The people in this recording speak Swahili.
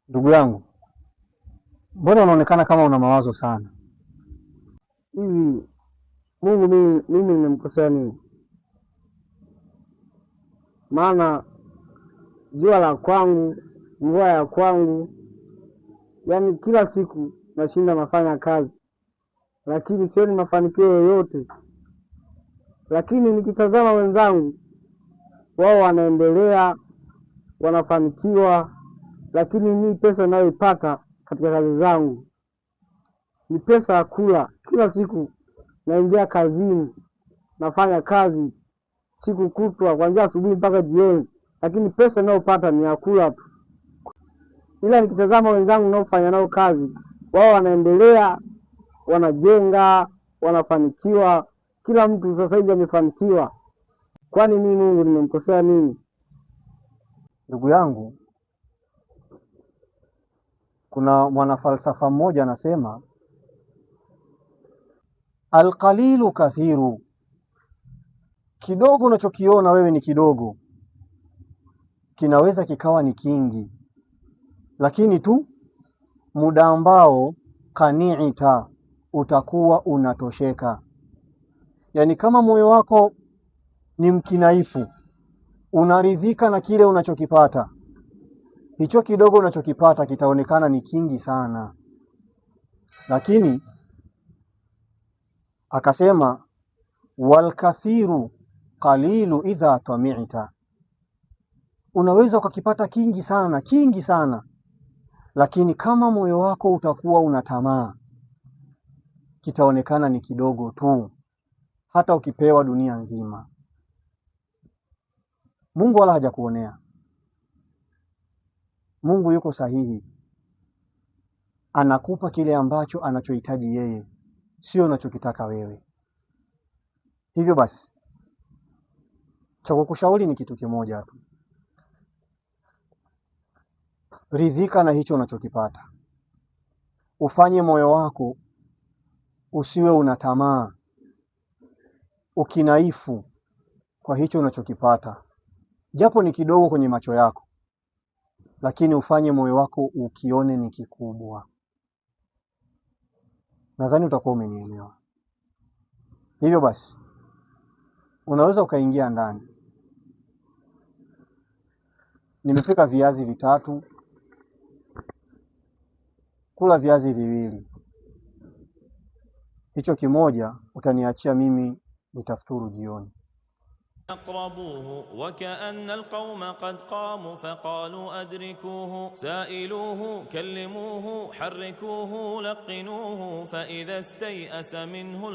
Ndugu yangu, mbona unaonekana kama una mawazo sana hivi? Mungu mimi nimemkosea nini? Maana jua la kwangu, mvua ya kwangu, yaani kila siku nashinda nafanya kazi, lakini sioni mafanikio yoyote. Lakini nikitazama wenzangu, wao wanaendelea, wanafanikiwa, lakini mimi pesa ninayoipata katika kazi zangu ni pesa ya kula. Kila siku naingia kazini, nafanya kazi siku kutwa kuanzia asubuhi mpaka jioni, lakini pesa ninayopata ni ya kula tu. Ila nikitazama wenzangu ninaofanya nao kazi, wao wanaendelea, wanajenga, wanafanikiwa. Kila mtu sasa hivi amefanikiwa. Kwani mimi Mungu nimemkosea nini? ndugu yangu? Kuna mwanafalsafa mmoja anasema, alqalilu kathiru, kidogo unachokiona wewe ni kidogo kinaweza kikawa ni kingi, lakini tu muda ambao kaniita utakuwa unatosheka. Yaani kama moyo wako ni mkinaifu, unaridhika na kile unachokipata, hicho kidogo unachokipata kitaonekana ni kingi sana. Lakini akasema, walkathiru qalilu idha tami'ta, unaweza ukakipata kingi sana, lakini kama moyo wako utakuwa una tamaa, kitaonekana ni kidogo tu, hata ukipewa dunia nzima. Mungu wala hajakuonea. Mungu yuko sahihi, anakupa kile ambacho anachohitaji yeye, sio unachokitaka wewe. Hivyo basi, cha kukushauri ni kitu kimoja tu, ridhika na hicho unachokipata. Ufanye moyo wako usiwe una tamaa, ukinaifu kwa hicho unachokipata, japo ni kidogo kwenye macho yako, lakini ufanye moyo wako ukione ni kikubwa. Nadhani utakuwa umenielewa. Hivyo basi, unaweza ukaingia ndani. Nimepika viazi vitatu, kula viazi viwili, hicho kimoja utaniachia mimi nitafuturu jioni. أقربوه وكأن القوم قد قاموا فقالوا أدركوه سائلوه كلموه حركوه لقنوه فإذا استيأس منه